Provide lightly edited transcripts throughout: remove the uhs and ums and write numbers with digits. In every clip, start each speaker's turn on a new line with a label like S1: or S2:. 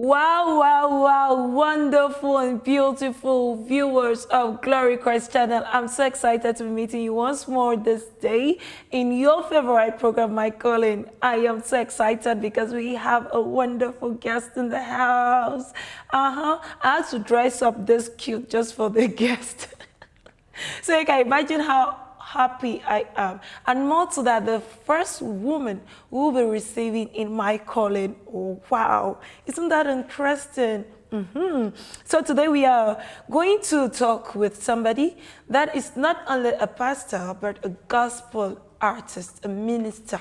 S1: Wow, wow, wow, wonderful and beautiful viewers of Glory Christ channel. I'm so excited to be meeting you once more this day in your favorite program, My Calling. I am so excited because we have a wonderful guest in the house. I had to dress up this cute just for the guest. So you can imagine how happy I am. And more to that, the first woman who will be receiving in My Calling. Oh, wow. Isn't that interesting? So today we are going to talk with somebody that is not only a pastor, but a gospel artist, a minister,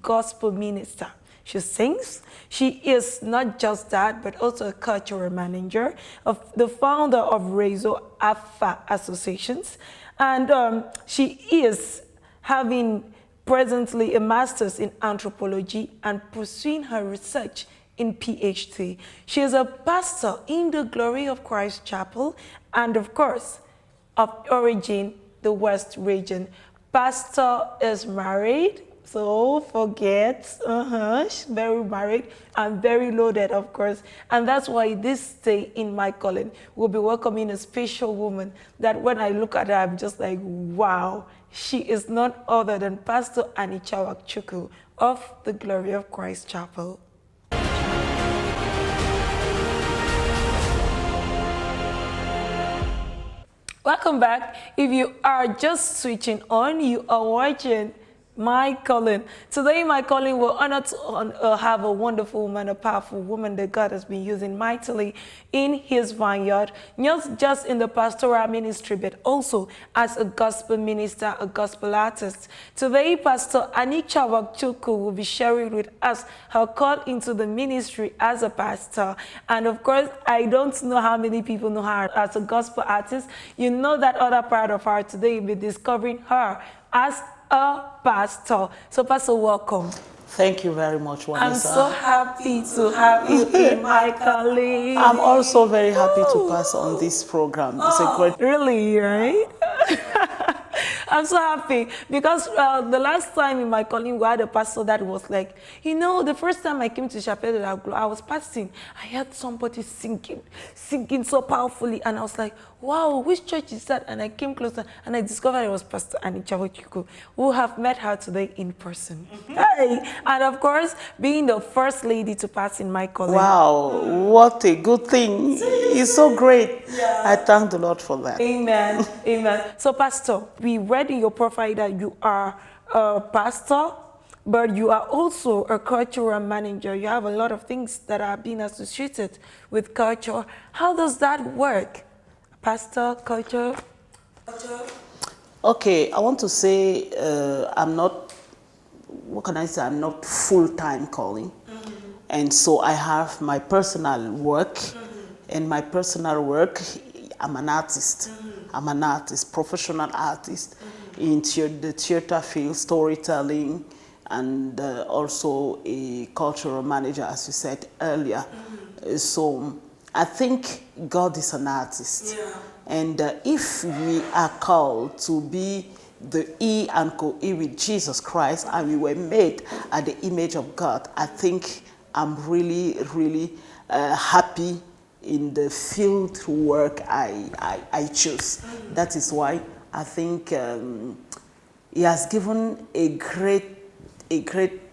S1: gospel minister. She sings. She is not just that, but also a cultural manager, of the founder of Rezo Alpha Associations. And she is having presently a master's in anthropology and pursuing her research in PhD. She is a pastor in the Glory of Christ Chapel and, of course, of origin, the West region. Pastor is married. So forget, she's very married and very loaded, of course. And that's why this day in My Calling, we'll be welcoming a special woman that when I look at her, I'm just like, wow. She is none other than Pastor Anicha Wakchukwu of the Glory of Christ Chapel. Welcome back. If you are just switching on, you are watching My Calling. Today, My Calling, we're honored to have a wonderful woman, a powerful woman that God has been using mightily in his vineyard, not just in the pastoral ministry, but also as a gospel minister, a gospel artist. Today, Pastor Anicha Wakchukwu will be sharing with us her call into the ministry as a pastor. And of course, I don't know how many people know her as a gospel artist. You know that other part of her today, you'll be discovering her as a pastor. So, Pastor, welcome.
S2: Thank you very much, Vanessa.
S1: I'm so happy to have you in My Calling.
S2: I'm also very happy to pass on this program. It's a great...
S1: Really, right? I'm so happy because the last time in My Calling, we had a pastor that was like, you know, the first time I came to Chapel de la Gloire, I was passing. I heard somebody singing so powerfully, and I was like, wow, which church is that? And I came closer, and I discovered it was Pastor Anicha Wakchukwu, who have met her today in person. Hey! And of course, being the first lady to pass in My Calling.
S2: Wow, what a good thing. It's so great. Yeah. I thank the Lord for that.
S1: Amen. Amen. So, Pastor, we read in your profile that you are a pastor, but you are also a cultural manager. You have a lot of things that are being associated with culture. How does that work? Pastor, culture?
S2: Okay, I want to say I'm not, what can I say, I'm not full-time calling. And so I have my personal work, and my personal work, I'm an artist. I'm an artist, professional artist in the theater field, storytelling, and also a cultural manager, as you said earlier. So I think God is an artist. Yeah. And if we are called to be the E and co-E with Jesus Christ, and we were made at the image of God, I think I'm really, really happy in the field work I choose. That is why I think he has given a great,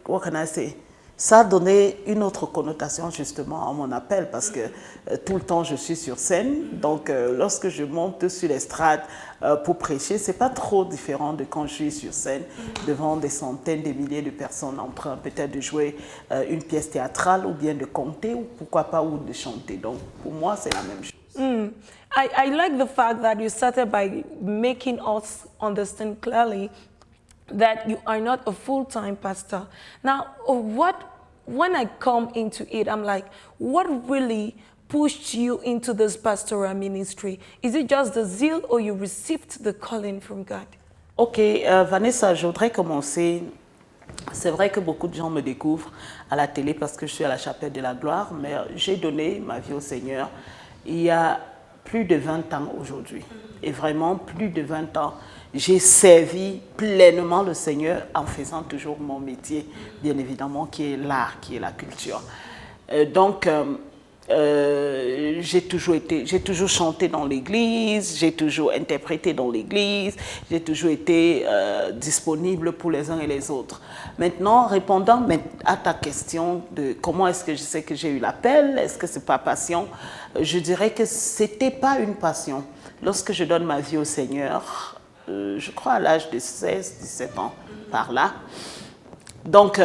S2: what can I say, ça a donné une autre connotation justement à mon appel parce que tout le temps je suis sur scène, donc lorsque je monte sur l'estrade pour prêcher, c'est pas trop différent de quand je suis sur scène devant des centaines de milliers de personnes en train peut-être de jouer une pièce théâtrale ou bien de conter ou pourquoi pas ou de chanter. Donc pour moi c'est la même chose.
S1: I like the fact that you started by making us understand clearly that you are not a full-time pastor. Now, when I come into it, I'm like, what really pushed you into this pastoral ministry? Is it just the zeal or you received the calling from God?
S2: Ok, Vanessa, je voudrais commencer. C'est vrai que beaucoup de gens me découvrent à la télé parce que je suis à la Chapelle de la Gloire, mais j'ai donné ma vie au Seigneur il y a plus de 20 ans aujourd'hui. Et vraiment, plus de 20 ans. J'ai servi pleinement le Seigneur en faisant toujours mon métier, bien évidemment, qui est l'art, qui est la culture. Donc, J'ai toujours chanté dans l'église, j'ai toujours interprété dans l'église, j'ai toujours été disponible pour les uns et les autres. Maintenant, répondant à ta question de comment est-ce que je sais que j'ai eu l'appel, est-ce que c'est pas passion, je dirais que c'était pas une passion. Lorsque je donne ma vie au Seigneur, je crois à l'âge de 16-17 ans, par là. Donc,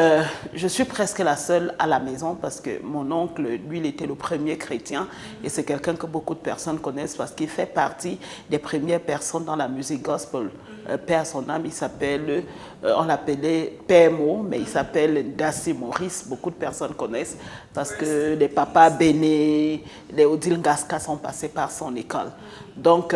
S2: je suis presque la seule à la maison parce que mon oncle, lui, il était le premier chrétien et c'est quelqu'un que beaucoup de personnes connaissent parce qu'il fait partie des premières personnes dans la musique gospel. Père son âme, il s'appelle, on l'appelait Père Mo, mais il s'appelle Dassi Maurice. Beaucoup de personnes connaissent parce que les papas Béné, les Odile Ngaska sont passés par son école. Donc,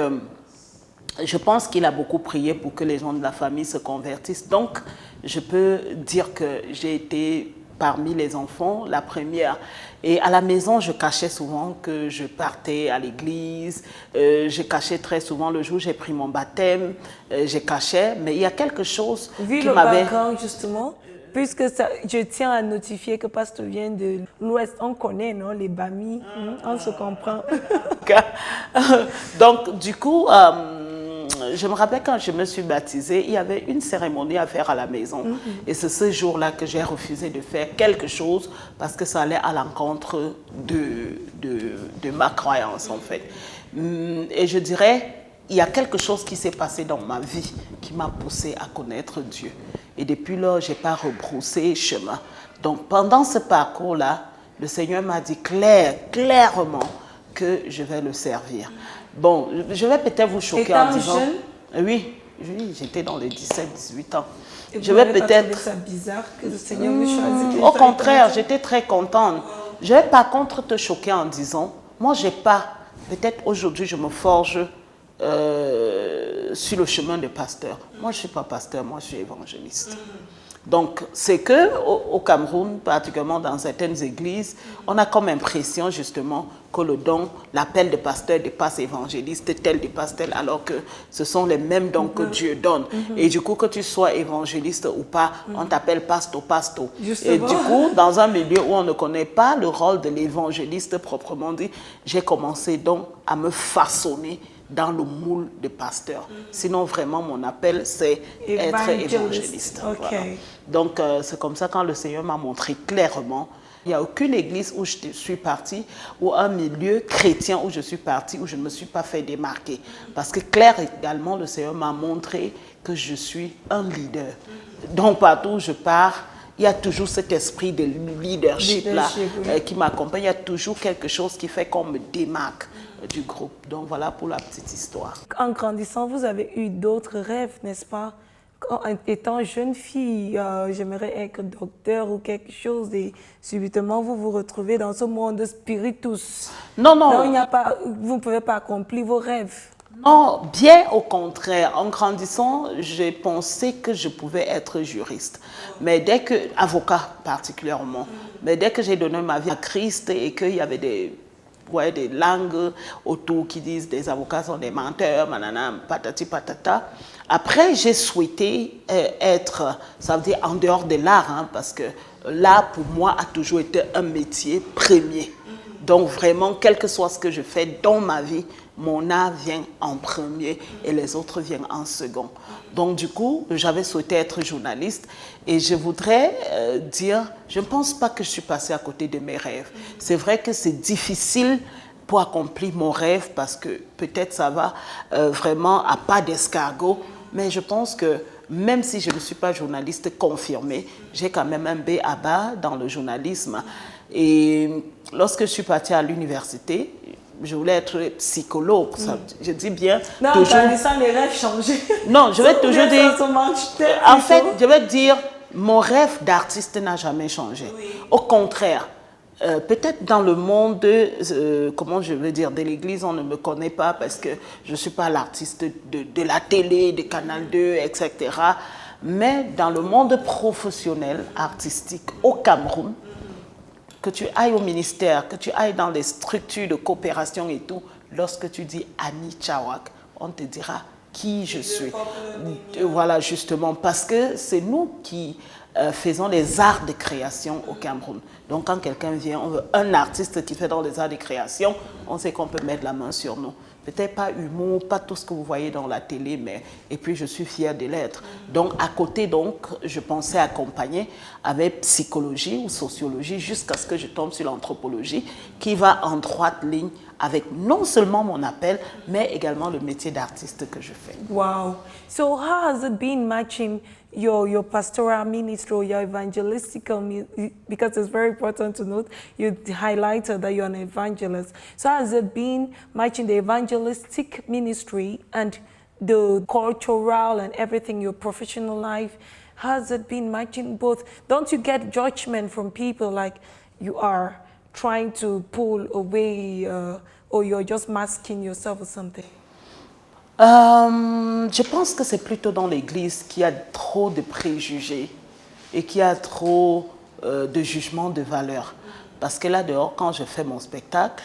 S2: je pense qu'il a beaucoup prié pour que les gens de la famille se convertissent. Donc, je peux dire que j'ai été parmi les enfants la première. Et à la maison, je cachais souvent que je partais à l'église. Je cachais très souvent le jour où j'ai pris mon baptême. Je cachais, mais il y a quelque chose
S1: Vu
S2: qui
S1: le
S2: m'avait...
S1: background, justement, puisque ça, je tiens à notifier que Pasteur vient de l'Ouest, on connaît, non, les Bamis, on se comprend.
S2: Donc, du coup... je me rappelle quand je me suis baptisée, il y avait une cérémonie à faire à la maison. Et c'est ce jour-là que j'ai refusé de faire quelque chose parce que ça allait à l'encontre de ma croyance, en fait. Et je dirais, il y a quelque chose qui s'est passé dans ma vie qui m'a poussée à connaître Dieu. Et depuis lors, je n'ai pas rebroussé chemin. Donc, pendant ce parcours-là, le Seigneur m'a dit clairement que je vais le servir. Bon, je vais peut-être vous choquer en disant...
S1: Jeune?
S2: Oui, j'étais dans les 17-18 ans.
S1: Et je vais peut-être... Pas trouvé ça bizarre que le Seigneur me choisisse.
S2: Au contraire, j'étais très contente. Je vais par contre te choquer en disant, moi j'ai pas, peut-être aujourd'hui je me forge sur le chemin de pasteur. Moi je suis pas pasteur, moi je suis évangéliste. Donc, c'est qu'au Cameroun, particulièrement dans certaines églises, on a comme impression justement que le don, l'appel de pasteur dépasse évangéliste, tel dépasse tel, alors que ce sont les mêmes dons que Dieu donne. Et du coup, que tu sois évangéliste ou pas, on t'appelle pasto. Et du coup, dans un milieu où on ne connaît pas le rôle de l'évangéliste proprement dit, j'ai commencé donc à me façonner dans le moule de pasteur. Sinon, vraiment, mon appel, c'est être évangéliste.
S1: Okay.
S2: Voilà. Donc, c'est comme ça quand le Seigneur m'a montré clairement. Il n'y a aucune église où je suis partie, ou un milieu chrétien où je suis partie, où je ne me suis pas fait démarquer. Parce que clair également, le Seigneur m'a montré que je suis un leader. Donc, partout où je pars, il y a toujours cet esprit de leadership-là qui m'accompagne. Il y a toujours quelque chose qui fait qu'on me démarque du groupe. Donc voilà pour la petite histoire.
S1: En grandissant, vous avez eu d'autres rêves, n'est-ce pas? Étant jeune fille, j'aimerais être docteur ou quelque chose et subitement vous vous retrouvez dans ce monde spiritus.
S2: Non.
S1: Donc, vous ne pouvez pas accomplir vos rêves.
S2: Non, bien au contraire. En grandissant, j'ai pensé que je pouvais être juriste. Mais dès que, avocat particulièrement, mais dès que j'ai donné ma vie à Christ et qu'il y avait des langues autour qui disent des avocats sont des menteurs, manana, patati patata. Après, j'ai souhaité être, ça veut dire en dehors de l'art, parce que l'art pour moi a toujours été un métier premier. Donc vraiment, quel que soit ce que je fais dans ma vie, mon art vient en premier et les autres viennent en second. Donc du coup, j'avais souhaité être journaliste et je voudrais dire, je ne pense pas que je suis passée à côté de mes rêves. C'est vrai que c'est difficile pour accomplir mon rêve parce que peut-être ça va vraiment à pas d'escargot, mais je pense que même si je ne suis pas journaliste confirmée, j'ai quand même un B.A.B.A. dans le journalisme. Et lorsque je suis partie à l'université, je voulais être psychologue. Ça, je dis bien.
S1: Non,
S2: toujours...
S1: en les rêves changés.
S2: Non, je vais toujours dire. En fait, je vais dire, mon rêve d'artiste n'a jamais changé. Oui. Au contraire, peut-être dans le monde comment je veux dire, de l'église, on ne me connaît pas parce que je ne suis pas l'artiste de la télé, de Canal 2, etc. Mais dans le monde professionnel, artistique, au Cameroun, que tu ailles au ministère, que tu ailles dans les structures de coopération et tout, lorsque tu dis Annie Tchawak, on te dira qui je suis. Voilà, justement, parce que c'est nous qui faisons les arts de création au Cameroun. Donc quand quelqu'un vient, on veut un artiste qui fait dans les arts de création, on sait qu'on peut mettre la main sur nous. Peut-être pas humour, pas tout ce que vous voyez dans la télé, mais et puis je suis fière de l'être. Donc à côté, donc, je pensais accompagner avec psychologie ou sociologie jusqu'à ce que je tombe sur l'anthropologie qui va en droite ligne avec non seulement mon appel, mais également le métier d'artiste que je fais.
S1: Wow. So how has it been matching your pastoral ministry or your evangelistical because it's very important to note you highlighted that you're an evangelist. So how has it been matching the evangelistic ministry and the cultural and everything, your professional life? How has it been matching both? Don't you get judgment from people like you are trying to pull away or you're just masking yourself or something?
S2: Je pense que c'est plutôt dans l'Église qu'il y a trop de préjugés et qu'il y a trop de jugements de valeur. Parce que là dehors, quand je fais mon spectacle,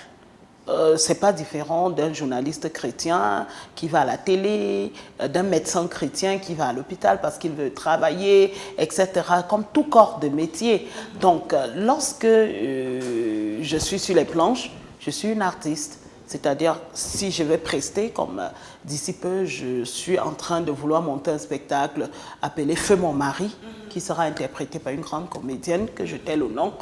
S2: c'est pas différent d'un journaliste chrétien qui va à la télé, d'un médecin chrétien qui va à l'hôpital parce qu'il veut travailler, etc. Comme tout corps de métier. Donc, lorsque je suis sur les planches, je suis une artiste. C'est-à-dire, si je vais prester, comme d'ici peu, je suis en train de vouloir monter un spectacle appelé Feu mon mari, qui sera interprété par une grande comédienne que je tais le nom.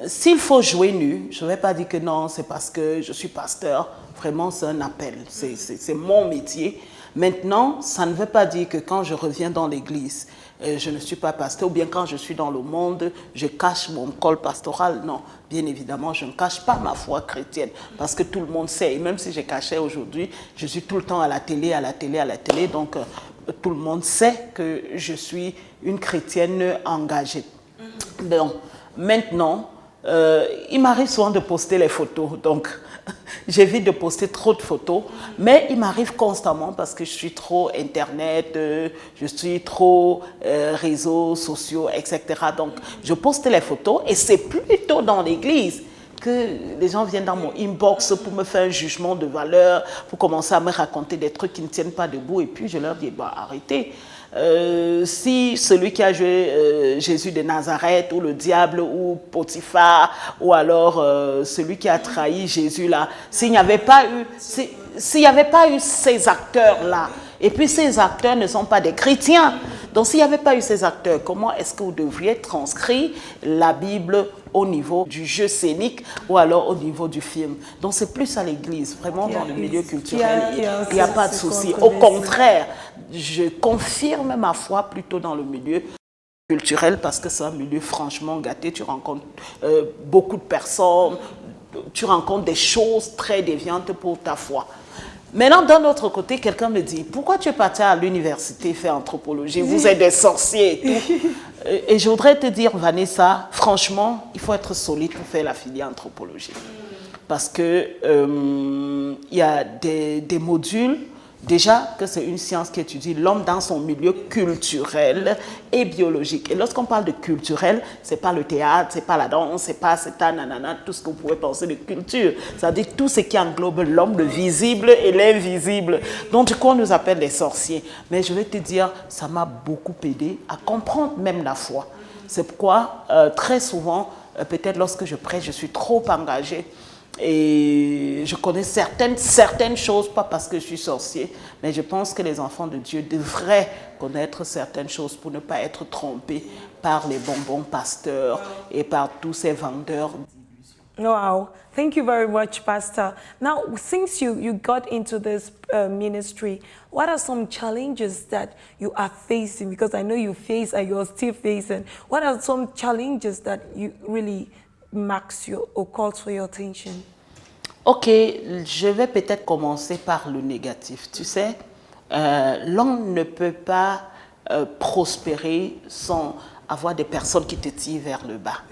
S2: S'il faut jouer nu, je ne vais pas dire que non, c'est parce que je suis pasteur. Vraiment, c'est un appel. C'est mon métier. Maintenant, ça ne veut pas dire que quand je reviens dans l'église, je ne suis pas pasteur, ou bien quand je suis dans le monde, je cache mon col pastoral. Non, bien évidemment, je ne cache pas ma foi chrétienne, parce que tout le monde sait, et même si je cachais aujourd'hui, je suis tout le temps à la télé, donc tout le monde sait que je suis une chrétienne engagée. Donc, maintenant, il m'arrive souvent de poster les photos, donc j'évite de poster trop de photos, mais il m'arrive constamment parce que je suis trop internet, je suis trop réseaux sociaux, etc. Donc, je poste les photos et c'est plutôt dans l'église que les gens viennent dans mon inbox pour me faire un jugement de valeur, pour commencer à me raconter des trucs qui ne tiennent pas debout. Et puis, je leur dis, bah, arrêtez. Si celui qui a joué Jésus de Nazareth ou le diable ou Potiphar ou alors celui qui a trahi Jésus là, s'il n'y avait pas eu ces acteurs là, et puis ces acteurs ne sont pas des chrétiens, donc s'il n'y avait pas eu ces acteurs, comment est-ce que vous devriez transcrire la Bible au niveau du jeu scénique ou alors au niveau du film? Donc c'est plus à l'église, vraiment dans le milieu culturel, il n'y a pas de souci. Au contraire, je confirme ma foi plutôt dans le milieu culturel parce que c'est un milieu franchement gâté. Tu rencontres beaucoup de personnes, tu rencontres des choses très déviantes pour ta foi. Maintenant, d'un autre côté, quelqu'un me dit, pourquoi tu es parti à l'université faire anthropologie? Vous êtes des sorciers et tout. Et je voudrais te dire, Vanessa, franchement, il faut être solide pour faire la filière anthropologie. Parce que il y a des modules, déjà que c'est une science qui étudie l'homme dans son milieu culturel et biologique. Et lorsqu'on parle de culturel, c'est pas le théâtre, c'est pas la danse, c'est pas nanana, tout ce que vous pouvez penser de culture. C'est-à-dire tout ce qui englobe l'homme, le visible et l'invisible. Donc du coup, on nous appelle les sorciers. Mais je vais te dire, ça m'a beaucoup aidé à comprendre même la foi. C'est pourquoi très souvent, peut-être lorsque je prêche, je suis trop engagée. Et je connais certaines choses, pas parce que je suis sorcier, mais je pense que les enfants de Dieu devraient connaître certaines choses pour ne pas être trompés par les bonbons pasteurs et par tous ces vendeurs d'illusions.
S1: Wow, thank you very much, Pastor. Now, since you got into this ministry, what are some challenges that you are facing? Because I know you face and you're still facing. What are some challenges that you really marks your or calls for your attention?
S2: Ok, je vais peut-être commencer par le négatif. Tu sais, l'homme ne peut pas prospérer sans avoir des personnes qui te tirent vers le bas.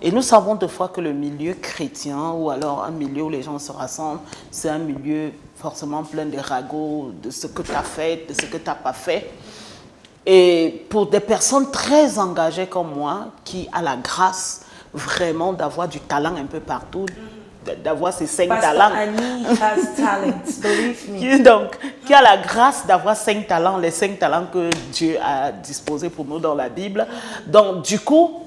S2: Et nous savons des fois que le milieu chrétien ou alors un milieu où les gens se rassemblent, c'est un milieu forcément plein de ragots, de ce que tu as fait, de ce que tu n'as pas fait. Et pour des personnes très engagées comme moi, qui a la grâce vraiment d'avoir du talent un peu partout, d'avoir ces 5
S1: Pastor
S2: talents.
S1: Annie has talents, believe me.
S2: Donc, qui a la grâce d'avoir 5 talents, les 5 talents que Dieu a disposés pour nous dans la Bible. Donc, du coup,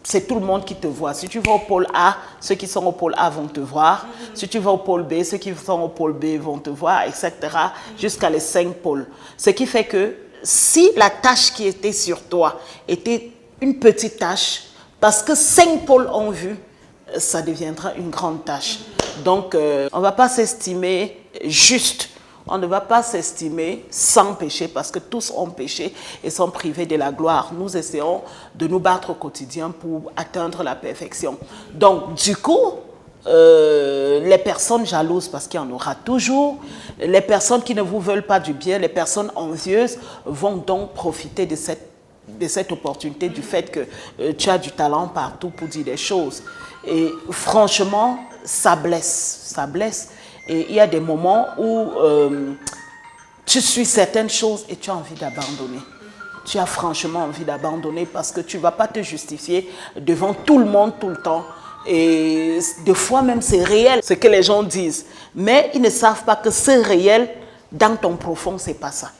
S2: c'est tout le monde qui te voit. Si tu vas au pôle A, ceux qui sont au pôle A vont te voir. Si tu vas au pôle B, ceux qui sont au pôle B vont te voir, etc. Jusqu'à les 5 pôles. Ce qui fait que si la tâche qui était sur toi était une petite tâche, parce que 5 pôles ont vu, ça deviendra une grande tâche. Donc, on ne va pas s'estimer juste. On ne va pas s'estimer sans péché parce que tous ont péché et sont privés de la gloire. Nous essayons de nous battre au quotidien pour atteindre la perfection. Donc, du coup, les personnes jalouses, parce qu'il y en aura toujours, les personnes qui ne vous veulent pas du bien, les personnes envieuses vont donc profiter de cette opportunité du fait que tu as du talent partout pour dire des choses. Et franchement, ça blesse, ça blesse. Et il y a des moments où tu suis certaines choses et tu as envie d'abandonner. Tu as franchement envie d'abandonner parce que tu ne vas pas te justifier devant tout le monde tout le temps. Et des fois même c'est réel ce que les gens disent. Mais ils ne savent pas que c'est réel dans ton profond, c'est pas ça.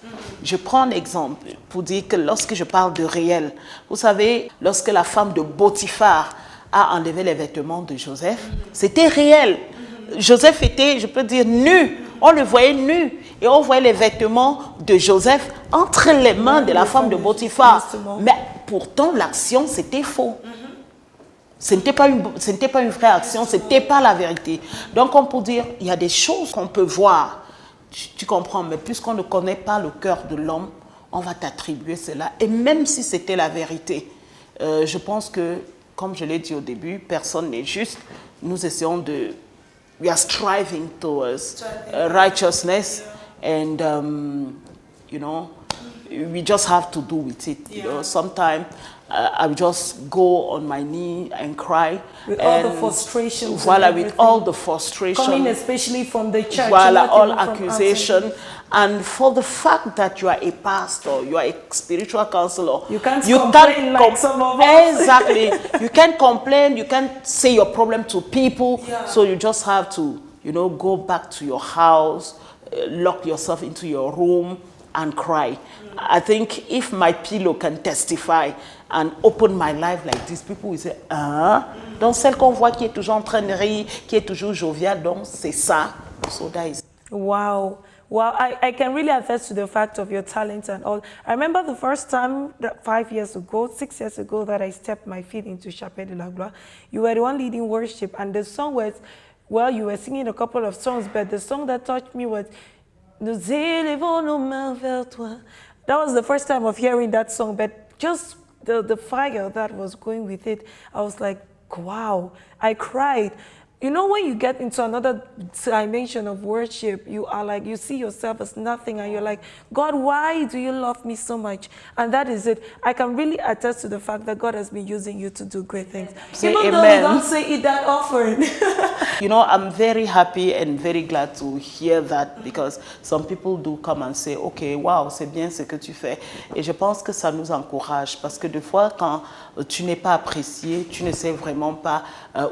S2: Je prends un exemple pour dire que lorsque je parle de réel, vous savez, lorsque la femme de Potiphar a enlevé les vêtements de Joseph, c'était réel. Joseph était, je peux dire, nu. On le voyait nu. Et on voyait les vêtements de Joseph entre les mains de la femme de Potiphar. Mais pourtant, l'action, c'était faux. Ce n'était pas une vraie action, ce n'était pas la vérité. Donc, on peut dire, il y a des choses qu'on peut voir. Tu comprends, mais puisqu'on ne connaît pas le cœur de l'homme, on va t'attribuer cela. Et même si c'était la vérité, je pense que, comme je l'ai dit au début, personne n'est juste. Nous essayons de... We are striving towards righteousness, and you know, we just have to do with it. You know, sometimes I will just go on my knee and cry.
S1: With all the frustrations.
S2: Voilà, with all the frustration.
S1: Coming especially from the church.
S2: Voilà, all accusation. And for the fact that you are a pastor, you are a spiritual counselor,
S1: you can't complain like some of us.
S2: Exactly. You can't complain, you can't say your problem to people.
S1: Yeah.
S2: So you just have to, you know, go back to your house, lock yourself into your room and cry. I think if my pillow can testify and open my life like this, people will say, donc celle qu'on voit qui est toujours en train de rire, qui est toujours joviale, donc c'est ça. So that is...
S1: Wow. Well, I can really attest to the fact of your talent and all. I remember the first time, 6 years ago, that I stepped my feet into Chapelle de la Gloire. You were the one leading worship, and the song was, well, you were singing a couple of songs, but the song that touched me was, Nous élevons nos mains vers toi. That was the first time of hearing that song, but just the fire that was going with it, I was like, wow, I cried. You know, when you get into another dimension of worship, you are like, you see yourself as nothing and you're like, God, why do you love me so much? And that is it. I can really attest to the fact that God has been using you to do great things.
S2: Say
S1: even
S2: amen.
S1: though we don't say it that often.
S2: You know, I'm very happy and very glad to hear that because some people do come and say, OK, wow, c'est bien ce que tu fais. Et je pense que ça nous encourage parce que des fois, quand tu n'es pas apprécié, tu ne sais vraiment pas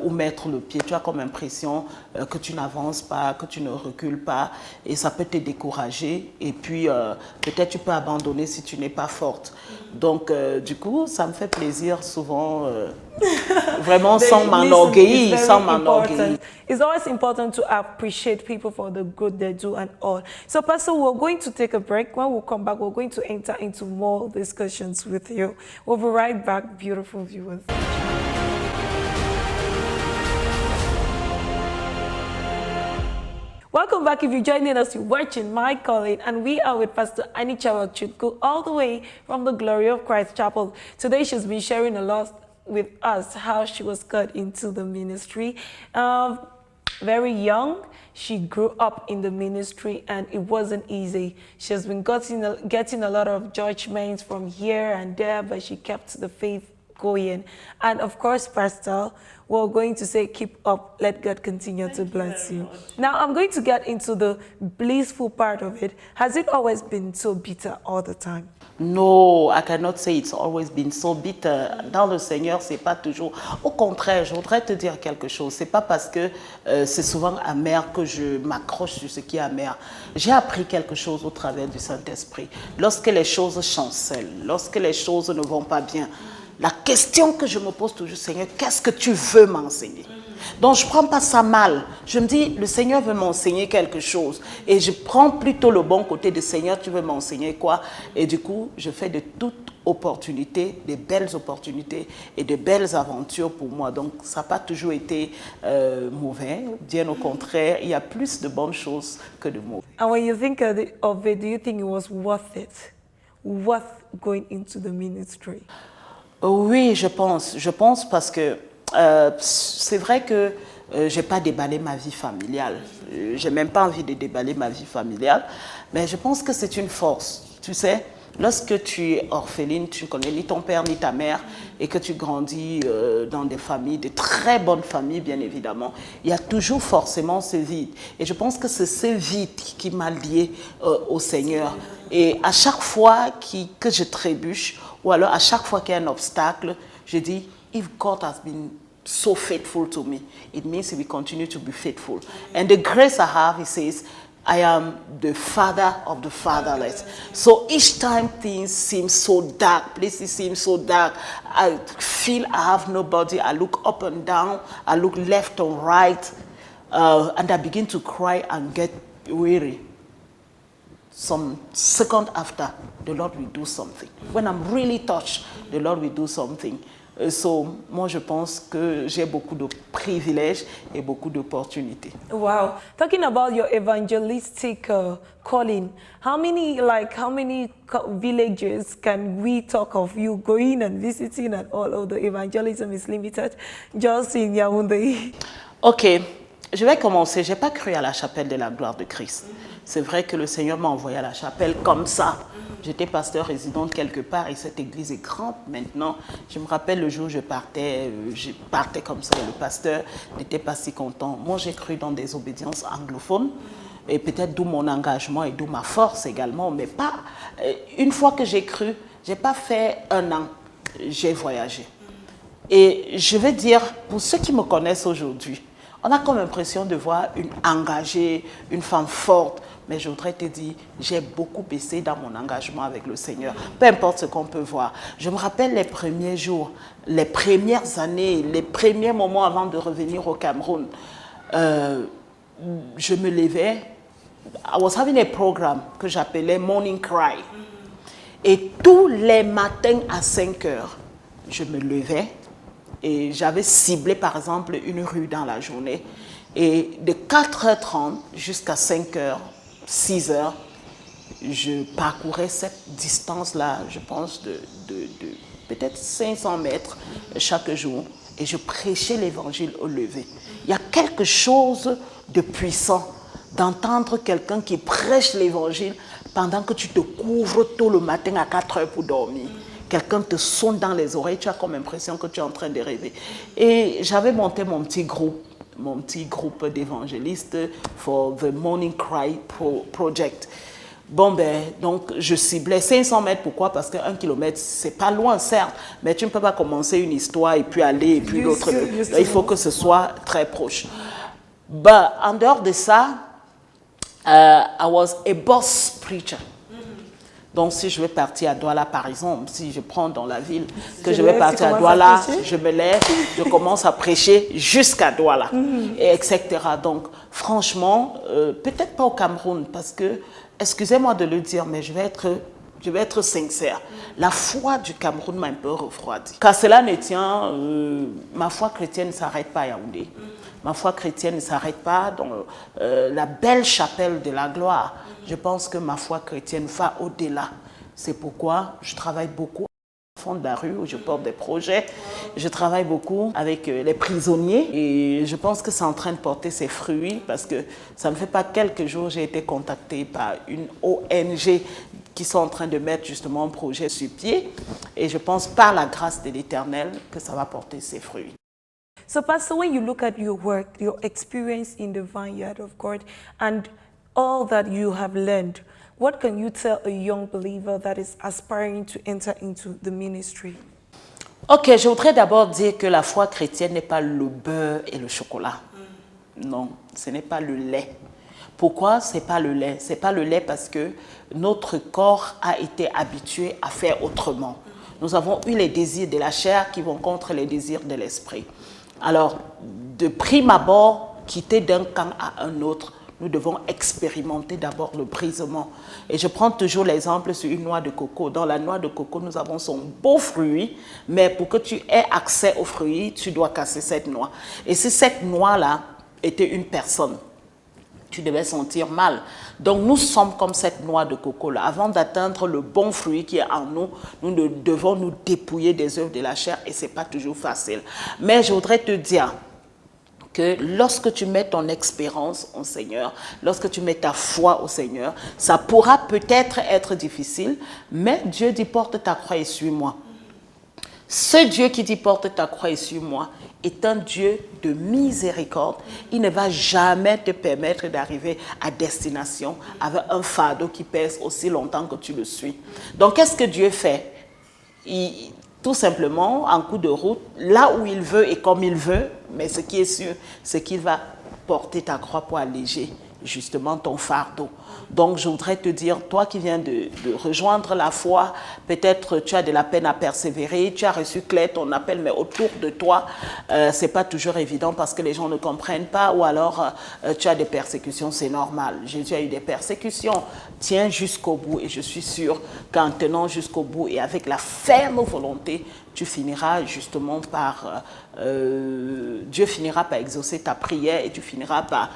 S2: où mettre le pied. Tu as comme impression que tu n'avances pas, que tu ne recules pas et ça peut te décourager et puis peut-être tu peux abandonner si tu n'es pas forte. Donc du coup, ça me fait plaisir souvent, vraiment sans m'enorgueillir,
S1: It's always important to appreciate people for the good they do and all. So Pastor, we're going to take a break. When we come back, we're going to enter into more discussions with you. We'll be right back, beautiful viewers. Welcome back. If you're joining us, you're watching My Calling, and we are with Pastor Annie Chawak-Chukwu, all the way from the Glory of Christ Chapel. Today, she's been sharing a lot with us how she was cut into the ministry. Very young, she grew up in the ministry, and it wasn't easy. She has been getting a lot of judgments from here and there, but she kept the faith going. And of course, Pastor, we're going to say, keep up, let God continue to bless you. Now, I'm going to get into the blissful part of it. Has it always been so bitter all the time?
S2: No, I cannot say it's always been so bitter. Dans le Seigneur, c'est pas toujours. Au contraire, je voudrais te dire quelque chose. C'est pas parce que c'est souvent amer que je m'accroche sur ce qui est amer. J'ai appris quelque chose au travers du Saint-Esprit. Lorsque les choses chancellent, lorsque les choses ne vont pas bien, la question que je me pose toujours, Seigneur, qu'est-ce que tu veux m'enseigner? Donc, je ne prends pas ça mal. Je me dis, le Seigneur veut m'enseigner quelque chose. Et je prends plutôt le bon côté de Seigneur, tu veux m'enseigner quoi? Et du coup, je fais de toute opportunité, des belles opportunités et de belles aventures pour moi. Donc, ça n'a pas toujours été mauvais. Bien au contraire, il y a plus de bonnes choses que de mauvais.
S1: And when you think of it, do you think it was worth it? Worth going into the ministry?
S2: Oui, je pense. Je pense parce que c'est vrai que je n'ai pas déballé ma vie familiale. Je n'ai même pas envie de déballer ma vie familiale. Mais je pense que c'est une force. Tu sais, lorsque tu es orpheline, tu ne connais ni ton père ni ta mère et que tu grandis dans des familles, de très bonnes familles bien évidemment, il y a toujours forcément ce vide. Et je pense que c'est ce vide qui m'a lié au Seigneur. Et à chaque fois que je trébuche, ou alors à chaque fois qu'il y a un obstacle, je dis, if God has been so faithful to me, it means he will continue to be faithful. And the grace I have, he says, I am the father of the fatherless. So each time things seem so dark, places seem so dark, I feel I have nobody. I look up and down, I look left and right, and I begin to cry and get weary. Some second after, the Lord will do something. When I'm really touched, the Lord will do something. So, moi, je pense que j'ai beaucoup de privilèges et beaucoup d'opportunités.
S1: Wow. Talking about your evangelistic calling, how many villages can we talk of you going and visiting and all of the evangelism is limited just in Yaoundé?
S2: Ok, je vais commencer. Je n'ai pas cru à la chapelle de la gloire de Christ. C'est vrai que le Seigneur m'a envoyé à la chapelle comme ça. J'étais pasteur résidente quelque part et cette église est grande maintenant. Je me rappelle le jour où je partais comme ça et le pasteur n'était pas si content. Moi, j'ai cru dans des obédiences anglophones et peut-être d'où mon engagement et d'où ma force également. Mais pas une fois que j'ai cru, je n'ai pas fait un an, j'ai voyagé. Et je vais dire, pour ceux qui me connaissent aujourd'hui, on a comme l'impression de voir une engagée, une femme forte. Mais je voudrais te dire, j'ai beaucoup baissé dans mon engagement avec le Seigneur. Peu importe ce qu'on peut voir. Je me rappelle les premiers jours, les premières années, les premiers moments avant de revenir au Cameroun. Je me levais. I was having a program que j'appelais Morning Cry. Et tous les matins à 5 heures, je me levais. Et j'avais ciblé, par exemple, une rue dans la journée. Et de 4h30 jusqu'à 5h, 6h, je parcourais cette distance-là, je pense, de peut-être 500 mètres chaque jour. Et je prêchais l'évangile au lever. Il y a quelque chose de puissant d'entendre quelqu'un qui prêche l'évangile pendant que tu te couvres tôt le matin à 4h pour dormir. Quelqu'un te sonne dans les oreilles, tu as comme l'impression que tu es en train de rêver. Et j'avais monté mon petit groupe d'évangélistes for the Morning Cry Project. Bon, donc je ciblais 500 mètres. Pourquoi? Parce qu'un kilomètre, c'est pas loin, certes, mais tu ne peux pas commencer une histoire et puis aller, et puis l'autre. Il faut que ce soit très proche. En dehors de ça, I was a boss preacher. Donc, si je vais partir à Douala, par exemple, si je prends dans la ville que je vais partir à Douala, je me lève, je commence à prêcher jusqu'à Douala, et etc. Donc, franchement, peut-être pas au Cameroun, parce que, excusez-moi de le dire, mais je vais être sincère. La foi du Cameroun m'a un peu refroidi. Car cela ne tient, ma foi chrétienne ne s'arrête pas à Yaoundé. Ma foi chrétienne ne s'arrête pas dans la belle chapelle de la gloire. Je pense que ma foi chrétienne va au-delà. C'est pourquoi je travaille beaucoup au fond de la rue où je porte des projets. Je travaille beaucoup avec les prisonniers et je pense que c'est en train de porter ses fruits parce que ça ne fait pas quelques jours j'ai été contactée par une ONG qui sont en train de mettre justement un projet sur pied. Et je pense par la grâce de l'Éternel que ça va porter ses fruits.
S1: So, Pastor, when you look at your work, your experience in the vineyard of God, and all that you have learned, what can you tell a young believer that is aspiring to enter into the ministry?
S2: Ok, je voudrais d'abord dire que la foi chrétienne n'est pas le beurre et le chocolat. Non, ce n'est pas le lait. Pourquoi ce n'est pas le lait? Ce n'est pas le lait parce que notre corps a été habitué à faire autrement. Nous avons eu les désirs de la chair qui vont contre les désirs de l'esprit. Alors, de prime abord, quitter d'un camp à un autre, nous devons expérimenter d'abord le brisement. Et je prends toujours l'exemple sur une noix de coco. Dans la noix de coco, nous avons son beau fruit, mais pour que tu aies accès au fruit, tu dois casser cette noix. Et si cette noix-là était une personne, tu devais sentir mal. Donc nous sommes comme cette noix de coco-là. Avant d'atteindre le bon fruit qui est en nous, nous devons nous dépouiller des œuvres de la chair et ce n'est pas toujours facile. Mais je voudrais te dire que lorsque tu mets ton espérance au Seigneur, lorsque tu mets ta foi au Seigneur, ça pourra peut-être être difficile, mais Dieu dit porte ta croix et suis-moi. Ce Dieu qui dit porte ta croix et suis-moi est un Dieu de miséricorde. Il ne va jamais te permettre d'arriver à destination avec un fardeau qui pèse aussi longtemps que tu le suis. Donc qu'est-ce que Dieu fait? Tout simplement, en coup de route, là où il veut et comme il veut, mais ce qui est sûr, c'est qu'il va porter ta croix pour alléger justement ton fardeau. Donc je voudrais te dire, toi qui viens de rejoindre la foi, peut-être tu as de la peine à persévérer, tu as reçu clair ton appel, mais autour de toi, c'est pas toujours évident parce que les gens ne comprennent pas, ou alors tu as des persécutions, c'est normal. Jésus a eu des persécutions, tiens jusqu'au bout et je suis sûre qu'en tenant jusqu'au bout et avec la ferme volonté, tu finiras justement par, Dieu finira par exaucer ta prière et tu finiras par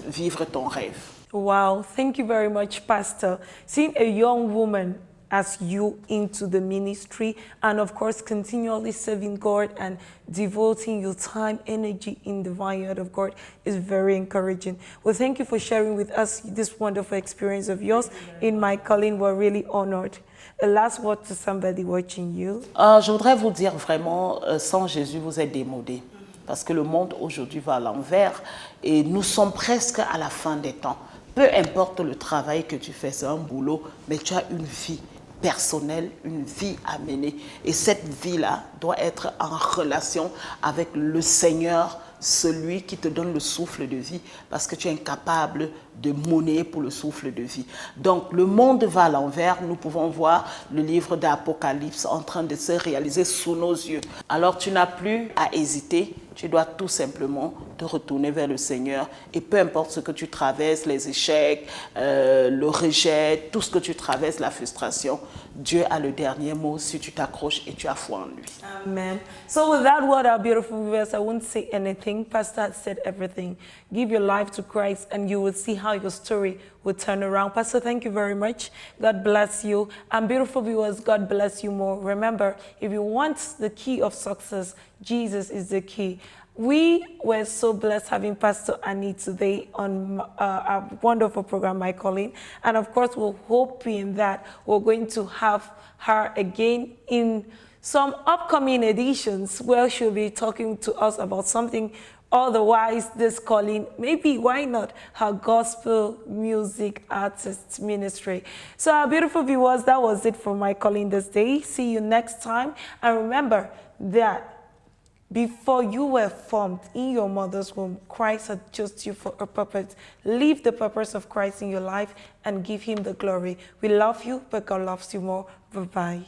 S2: vivre ton rêve.
S1: Wow, thank you very much, Pastor. Seeing a young woman as you into the ministry and of course continually serving God and devoting your time, energy in the vineyard of God is very encouraging. Well, thank you for sharing with us this wonderful experience of yours. In my calling, we're really honored. A last word to somebody watching you.
S2: Je voudrais vous dire vraiment, sans Jésus, vous êtes démodés. Parce que le monde aujourd'hui va à l'envers et nous sommes presque à la fin des temps. Peu importe le travail que tu fais, c'est un boulot, mais tu as une vie personnelle, une vie à mener. Et cette vie-là doit être en relation avec le Seigneur, celui qui te donne le souffle de vie, parce que tu es incapable de monnayer pour le souffle de vie. Donc, le monde va à l'envers. Nous pouvons voir le livre d'Apocalypse en train de se réaliser sous nos yeux. Alors, tu n'as plus à hésiter. Tu dois tout simplement te retourner vers le Seigneur. Et peu importe ce que tu traverses, les échecs, le rejet, tout ce que tu traverses, la frustration, Dieu a le dernier mot si tu t'accroches et tu as foi en lui.
S1: Amen. So with that word, our beautiful viewers, I won't say anything. Pastor has said everything. Give your life to Christ and you will see how your story will turn around. Pastor, thank you very much. God bless you. And beautiful viewers, God bless you more. Remember, if you want the key of success, Jesus is the key. We were so blessed having Pastor Annie today on our wonderful program, My Calling. And of course, we're hoping that we're going to have her again in some upcoming editions where she'll be talking to us about something. Otherwise, this calling, maybe, why not, her gospel music artist ministry. So our beautiful viewers, that was it for My Calling this day. See you next time. And remember that before you were formed in your mother's womb, Christ had chosen you for a purpose. Live the purpose of Christ in your life and give him the glory. We love you, but God loves you more. Bye-bye.